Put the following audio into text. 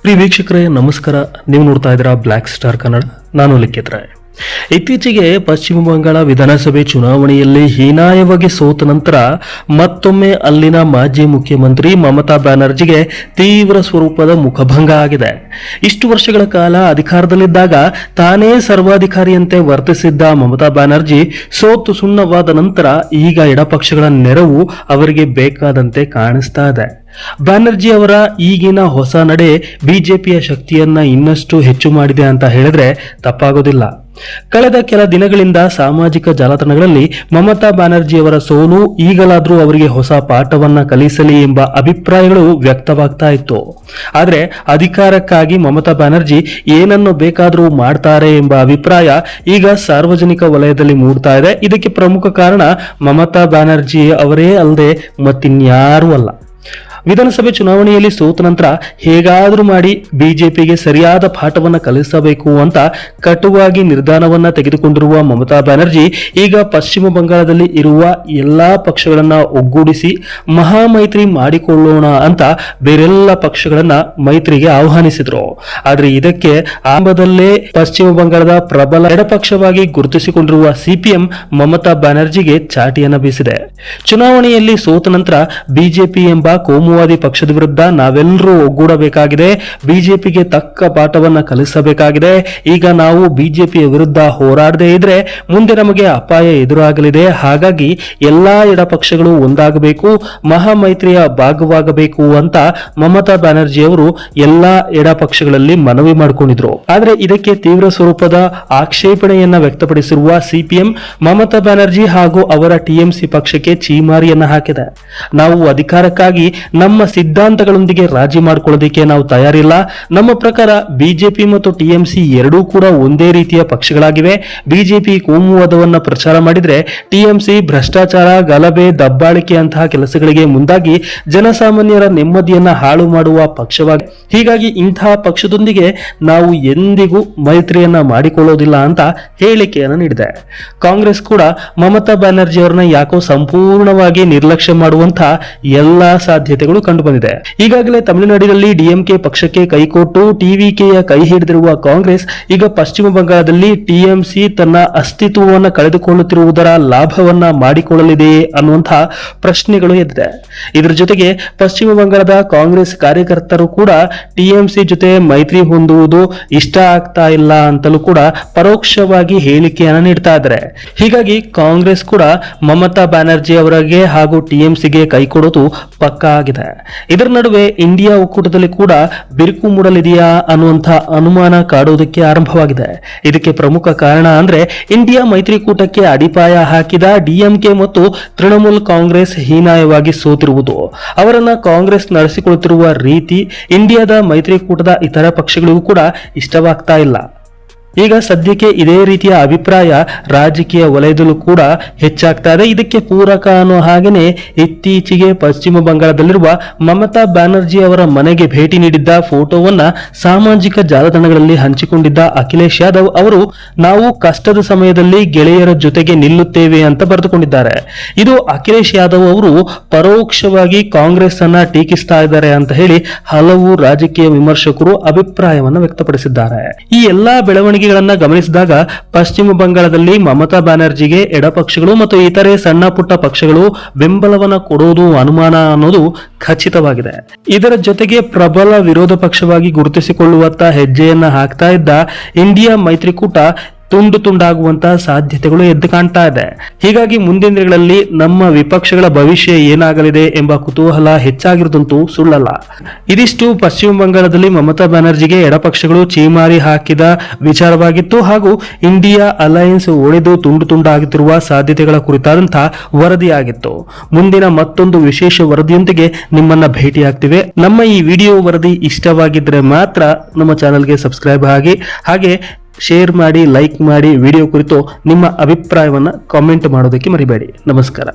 ಪ್ರಿಯ ವೀಕ್ಷಕರೇ ನಮಸ್ಕಾರ. ನೀವು ನೋಡ್ತಾ ಇದ್ದೀರಾ ಬ್ಲ್ಯಾಕ್ ಸ್ಟಾರ್ ಕನ್ನಡ. ನಾನು ಲಿಖಿತ್ ರಾಯ್. ಇತ್ತೀಚೆಗೆ ಪಶ್ಚಿಮ ಬಂಗಾಳ ವಿಧಾನಸಭೆ ಚುನಾವಣೆಯಲ್ಲಿ ಹೀನಾಯವಾಗಿ ಸೋತ ನಂತರ ಮತ್ತೊಮ್ಮೆ ಅಲ್ಲಿನ ಮಾಜಿ ಮುಖ್ಯಮಂತ್ರಿ ಮಮತಾ ಬ್ಯಾನರ್ಜಿಗೆ ತೀವ್ರ ಸ್ವರೂಪದ ಮುಖಭಂಗ ಆಗಿದೆ. ಇಷ್ಟು ವರ್ಷಗಳ ಕಾಲ ಅಧಿಕಾರದಲ್ಲಿದ್ದಾಗ ತಾನೇ ಸರ್ವಾಧಿಕಾರಿಯಂತೆ ವರ್ತಿಸಿದ್ದ ಮಮತಾ ಬ್ಯಾನರ್ಜಿ ಸೋತು ಸುಣ್ಣವಾದ ನಂತರ ಈಗ ಎಡಪಕ್ಷಗಳ ನೆರವು ಅವರಿಗೆ ಬೇಕಾದಂತೆ ಕಾಣಿಸ್ತಾ ಇದೆ. ಬ್ಯಾನರ್ಜಿ ಅವರ ಈಗಿನ ಹೊಸ ನಡೆ ಬಿಜೆಪಿಯ ಶಕ್ತಿಯನ್ನ ಇನ್ನಷ್ಟು ಹೆಚ್ಚು ಮಾಡಿದೆ ಅಂತ ಹೇಳಿದ್ರೆ ತಪ್ಪಾಗೋದಿಲ್ಲ. ಕಳೆದ ಕೆಲ ದಿನಗಳಿಂದ ಸಾಮಾಜಿಕ ಜಾಲತಾಣಗಳಲ್ಲಿ ಮಮತಾ ಬ್ಯಾನರ್ಜಿ ಅವರ ಸೋಲು ಈಗಲಾದ್ರೂ ಅವರಿಗೆ ಹೊಸ ಪಾಠವನ್ನ ಕಲಿಸಲಿ ಎಂಬ ಅಭಿಪ್ರಾಯಗಳು ವ್ಯಕ್ತವಾಗ್ತಾ ಇತ್ತು. ಆದ್ರೆ ಅಧಿಕಾರಕ್ಕಾಗಿ ಮಮತಾ ಬ್ಯಾನರ್ಜಿ ಏನನ್ನು ಬೇಕಾದರೂ ಮಾಡ್ತಾರೆ ಎಂಬ ಅಭಿಪ್ರಾಯ ಈಗ ಸಾರ್ವಜನಿಕ ವಲಯದಲ್ಲಿ ಮೂಡ್ತಾ ಇದೆ. ಇದಕ್ಕೆ ಪ್ರಮುಖ ಕಾರಣ ಮಮತಾ ಬ್ಯಾನರ್ಜಿ ಅವರೇ ಅಲ್ಲದೆ ಮತ್ತಿನ್ಯಾರೂ ಅಲ್ಲ. ವಿಧಾನಸಭೆ ಚುನಾವಣೆಯಲ್ಲಿ ಸೋತ ನಂತರ ಹೇಗಾದರೂ ಮಾಡಿ ಬಿಜೆಪಿಗೆ ಸರಿಯಾದ ಪಾಠವನ್ನ ಕಲಿಸಬೇಕು ಅಂತ ಕಟುವಾಗಿ ನಿರ್ಧಾರವನ್ನ ತೆಗೆದುಕೊಂಡಿರುವ ಮಮತಾ ಬ್ಯಾನರ್ಜಿ ಈಗ ಪಶ್ಚಿಮ ಬಂಗಾಳದಲ್ಲಿ ಇರುವ ಎಲ್ಲಾ ಪಕ್ಷಗಳನ್ನ ಒಗ್ಗೂಡಿಸಿ ಮಹಾಮೈತ್ರಿ ಮಾಡಿಕೊಳ್ಳೋಣ ಅಂತ ಬೇರೆಲ್ಲ ಪಕ್ಷಗಳನ್ನ ಮೈತ್ರಿಗೆ ಆಹ್ವಾನಿಸಿದ್ರು. ಆದ್ರೆ ಇದಕ್ಕೆ ಆರಂಭದಲ್ಲೇ ಪಶ್ಚಿಮ ಬಂಗಾಳದ ಪ್ರಬಲ ಎಡಪಕ್ಷವಾಗಿ ಗುರುತಿಸಿಕೊಂಡಿರುವ ಸಿಪಿಎಂ ಮಮತಾ ಬ್ಯಾನರ್ಜಿಗೆ ಚಾಟಿಯನ್ನ ಬೀಸಿದೆ. ಚುನಾವಣೆಯಲ್ಲಿ ಸೋತ ನಂತರ ಬಿಜೆಪಿ ಎಂಬ ಕೋಮುವಾದಿ ಪಕ್ಷದ ವಿರುದ್ಧ ನಾವೆಲ್ಲರೂ ಒಗ್ಗೂಡಬೇಕಾಗಿದೆ, ಬಿಜೆಪಿಗೆ ತಕ್ಕ ಪಾಠವನ್ನ ಕಲಿಸಬೇಕಾಗಿದೆ. ಈಗ ನಾವು ಬಿಜೆಪಿಯ ವಿರುದ್ಧ ಹೋರಾಡದೇ ಇದ್ರೆ ಮುಂದೆ ನಮಗೆ ಅಪಾಯ ಎದುರಾಗಲಿದೆ. ಹಾಗಾಗಿ ಎಲ್ಲಾ ಎಡಪಕ್ಷಗಳು ಒಂದಾಗಬೇಕು, ಮಹಾಮೈತ್ರಿಯ ಭಾಗವಾಗಬೇಕು ಅಂತ ಮಮತಾ ಬ್ಯಾನರ್ಜಿ ಅವರು ಎಲ್ಲಾ ಎಡಪಕ್ಷಗಳಲ್ಲಿ ಮನವಿ ಮಾಡಿಕೊಂಡಿದ್ರು. ಆದ್ರೆ ಇದಕ್ಕೆ ತೀವ್ರ ಸ್ವರೂಪದ ಆಕ್ಷೇಪಣೆಯನ್ನ ವ್ಯಕ್ತಪಡಿಸಿರುವ ಸಿಪಿಎಂ ಮಮತಾ ಬ್ಯಾನರ್ಜಿ ಹಾಗೂ ಅವರ ಟಿಎಂಸಿ ಪಕ್ಷಕ್ಕೆ ಚೀಮಾರಿಯನ್ನ ಹಾಕಿದೆ. ನಾವು ಅಧಿಕಾರಕ್ಕಾಗಿ ನಮ್ಮ ಸಿದ್ಧಾಂತಗಳೊಂದಿಗೆ ರಾಜಿ ಮಾಡಿಕೊಳ್ಳೋದಕ್ಕೆ ನಾವು ತಯಾರಿಲ್ಲ. ನಮ್ಮ ಪ್ರಕಾರ ಬಿಜೆಪಿ ಮತ್ತು ಟಿಎಂಸಿ ಎರಡೂ ಕೂಡ ಒಂದೇ ರೀತಿಯ ಪಕ್ಷಗಳಾಗಿವೆ. ಬಿಜೆಪಿ ಕೋಮುವಾದವನ್ನ ಪ್ರಚಾರ ಮಾಡಿದ್ರೆ ಟಿಎಂಸಿ ಭ್ರಷ್ಟಾಚಾರ, ಗಲಭೆ, ದಬ್ಬಾಳಿಕೆ ಅಂತಹ ಕೆಲಸಗಳಿಗೆ ಮುಂದಾಗಿ ಜನಸಾಮಾನ್ಯರ ನೆಮ್ಮದಿಯನ್ನ ಹಾಳು ಮಾಡುವ ಪಕ್ಷವಾಗಿದೆ. ಹೀಗಾಗಿ ಇಂತಹ ಪಕ್ಷದೊಂದಿಗೆ ನಾವು ಎಂದಿಗೂ ಮೈತ್ರಿಯನ್ನ ಮಾಡಿಕೊಳ್ಳೋದಿಲ್ಲ ಅಂತ ಹೇಳಿಕೆಯನ್ನು ನೀಡಿದೆ. ಕಾಂಗ್ರೆಸ್ ಕೂಡ ಮಮತಾ ಬ್ಯಾನರ್ಜಿ ಅವರನ್ನ ಯಾಕೋ ಸಂಪೂರ್ಣವಾಗಿ ನಿರ್ಲಕ್ಷ್ಯ ಮಾಡುವಂತಹ ಎಲ್ಲಾ ಸಾಧ್ಯತೆಗಳು ಕಂಡು ಬಂದಿದೆ. ಈಗಾಗಲೇ ತಮಿಳುನಾಡಿನಲ್ಲಿ ಡಿಎಂಕೆ ಪಕ್ಷಕ್ಕೆ ಕೈಕೊಟ್ಟು ಟಿವಿಕೆಯ ಕೈ ಹಿಡಿದಿರುವ ಕಾಂಗ್ರೆಸ್ ಈಗ ಪಶ್ಚಿಮ ಬಂಗಾಳದಲ್ಲಿ ಟಿಎಂಸಿ ತನ್ನ ಅಸ್ತಿತ್ವವನ್ನು ಕಳೆದುಕೊಳ್ಳುತ್ತಿರುವುದರ ಲಾಭವನ್ನ ಮಾಡಿಕೊಳ್ಳಲಿದೆಯೇ ಅನ್ನುವಂತಹ ಪ್ರಶ್ನೆಗಳು ಎದ್ದಿದೆ. ಇದರ ಜೊತೆಗೆ ಪಶ್ಚಿಮ ಬಂಗಾಳದ ಕಾಂಗ್ರೆಸ್ ಕಾರ್ಯಕರ್ತರು ಕೂಡ ಟಿಎಂಸಿ ಜೊತೆ ಮೈತ್ರಿ ಹೊಂದುವುದು ಇಷ್ಟ ಆಗ್ತಾ ಇಲ್ಲ ಅಂತಲೂ ಕೂಡ ಪರೋಕ್ಷವಾಗಿ ಹೇಳಿಕೆಯನ್ನು ನೀಡ್ತಾ ಇದ್ದಾರೆ. ಹೀಗಾಗಿ ಕಾಂಗ್ರೆಸ್ ಕೂಡ ಮಮತಾ ಬ್ಯಾನರ್ಜಿ ಅವರಿಗೆ ಹಾಗೂ ಟಿಎಂಸಿಗೆ ಕೈಕೊಡೋದು ಪಕ್ಕಾ ಆಗಿದೆ. ಇದರ ನಡುವೆ ಇಂಡಿಯಾ ಒಕ್ಕೂಟದಲ್ಲಿ ಕೂಡ ಬಿರುಕು ಮೂಡಲಿದೆಯಾ ಅನ್ನುವಂತಹ ಅನುಮಾನ ಕಾಡುವುದಕ್ಕೆ ಆರಂಭವಾಗಿದೆ. ಇದಕ್ಕೆ ಪ್ರಮುಖ ಕಾರಣ ಅಂದ್ರೆ ಇಂಡಿಯಾ ಮೈತ್ರಿಕೂಟಕ್ಕೆ ಅಡಿಪಾಯ ಹಾಕಿದ ಡಿಎಂಕೆ ಮತ್ತು ತೃಣಮೂಲ್ ಕಾಂಗ್ರೆಸ್ ಹೀನಾಯವಾಗಿ ಸೋತಿರುವುದು. ಅವರನ್ನ ಕಾಂಗ್ರೆಸ್ ನಡೆಸಿಕೊಳ್ಳುತ್ತಿರುವ ರೀತಿ ಇಂಡಿಯಾದ ಮೈತ್ರಿಕೂಟದ ಇತರ ಪಕ್ಷಗಳಿಗೂ ಕೂಡ ಇಷ್ಟವಾಗ್ತಾ ಇಲ್ಲ. ಈಗ ಸದ್ಯಕ್ಕೆ ಇದೇ ರೀತಿಯ ಅಭಿಪ್ರಾಯ ರಾಜಕೀಯ ವಲಯದಲ್ಲೂ ಕೂಡ ಹೆಚ್ಚಾಗ್ತಾ ಇದೆ. ಇದಕ್ಕೆ ಪೂರಕ ಅನ್ನೋ ಹಾಗೆಯೇ ಇತ್ತೀಚೆಗೆ ಪಶ್ಚಿಮ ಬಂಗಾಳದಲ್ಲಿರುವ ಮಮತಾ ಬ್ಯಾನರ್ಜಿ ಅವರ ಮನೆಗೆ ಭೇಟಿ ನೀಡಿದ್ದ ಫೋಟೋವನ್ನ ಸಾಮಾಜಿಕ ಜಾಲತಾಣಗಳಲ್ಲಿ ಹಂಚಿಕೊಂಡಿದ್ದ ಅಖಿಲೇಶ್ ಯಾದವ್ ಅವರು ನಾವು ಕಷ್ಟದ ಸಮಯದಲ್ಲಿ ಗೆಳೆಯರ ಜೊತೆಗೆ ನಿಲ್ಲುತ್ತೇವೆ ಅಂತ ಬರೆದುಕೊಂಡಿದ್ದಾರೆ. ಇದು ಅಖಿಲೇಶ್ ಯಾದವ್ ಅವರು ಪರೋಕ್ಷವಾಗಿ ಕಾಂಗ್ರೆಸ್ ಅನ್ನ ಟೀಕಿಸ್ತಾ ಇದ್ದಾರೆ ಅಂತ ಹೇಳಿ ಹಲವು ರಾಜಕೀಯ ವಿಮರ್ಶಕರು ಅಭಿಪ್ರಾಯವನ್ನು ವ್ಯಕ್ತಪಡಿಸಿದ್ದಾರೆ. ಈ ಎಲ್ಲಾ ಬೆಳವಣಿಗೆಗಳನ್ನ ಗಮನಿಸಿದಾಗ ಪಶ್ಚಿಮ ಬಂಗಾಳದಲ್ಲಿ ಮಮತಾ ಬ್ಯಾನರ್ಜಿಗೆ ಎಡಪಕ್ಷಗಳು ಮತ್ತು ಇತರೆ ಸಣ್ಣ ಪುಟ್ಟ ಪಕ್ಷಗಳು ಬೆಂಬಲವನ್ನ ಕೊಡೋದು ಅನುಮಾನ ಅನ್ನೋದು ಖಚಿತವಾಗಿದೆ. ಇದರ ಜೊತೆಗೆ ಪ್ರಬಲ ವಿರೋಧ ಪಕ್ಷವಾಗಿ ಗುರುತಿಸಿಕೊಳ್ಳುವತ್ತ ಹೆಜ್ಜೆಯನ್ನ ಹಾಕ್ತಾ ಇದ್ದ ಇಂಡಿಯಾ ಮೈತ್ರಿಕೂಟ ತುಂಡು ತುಂಡಾಗುವಂತಹ ಸಾಧ್ಯತೆಗಳು ಎದ್ದು ಕಾಣ್ತಾ ಇದೆ. ಹೀಗಾಗಿ ಮುಂದಿನ ದಿನಗಳಲ್ಲಿ ನಮ್ಮ ವಿಪಕ್ಷಗಳ ಭವಿಷ್ಯ ಏನಾಗಲಿದೆ ಎಂಬ ಕುತೂಹಲ ಹೆಚ್ಚಾಗಿರುವುದಂತೂ ಸುಳ್ಳಲ್ಲ. ಇದಿಷ್ಟು ಪಶ್ಚಿಮ ಬಂಗಾಳದಲ್ಲಿ ಮಮತಾ ಬ್ಯಾನರ್ಜಿಗೆ ಎಡಪಕ್ಷಗಳು ಚೀಮಾರಿ ಹಾಕಿದ ವಿಚಾರವಾಗಿತ್ತು ಹಾಗೂ ಇಂಡಿಯಾ ಅಲಯನ್ಸ್ ಒಡೆದು ತುಂಡು ತುಂಡಾಗುತ್ತಿರುವ ಸಾಧ್ಯತೆಗಳ ಕುರಿತಾದಂತಹ ವರದಿಯಾಗಿತ್ತು. ಮುಂದಿನ ಮತ್ತೊಂದು ವಿಶೇಷ ವರದಿಯೊಂದಿಗೆ ನಿಮ್ಮನ್ನ ಭೇಟಿಯಾಗ್ತಿವೆ. ನಮ್ಮ ಈ ವಿಡಿಯೋ ವರದಿ ಇಷ್ಟವಾಗಿದ್ರೆ ಮಾತ್ರ ನಮ್ಮ ಚಾನೆಲ್ಗೆ ಸಬ್ಸ್ಕ್ರೈಬ್ ಆಗಿ, ಹಾಗೆ ಶೇರ್ ಮಾಡಿ, ಲೈಕ್ ಮಾಡಿ, ವಿಡಿಯೋ ಕುರಿತು ನಿಮ್ಮ ಅಭಿಪ್ರಾಯವನ್ನ ಕಾಮೆಂಟ್ ಮಾಡೋದಕ್ಕೆ ಮರಿಬೇಡಿ. ನಮಸ್ಕಾರ.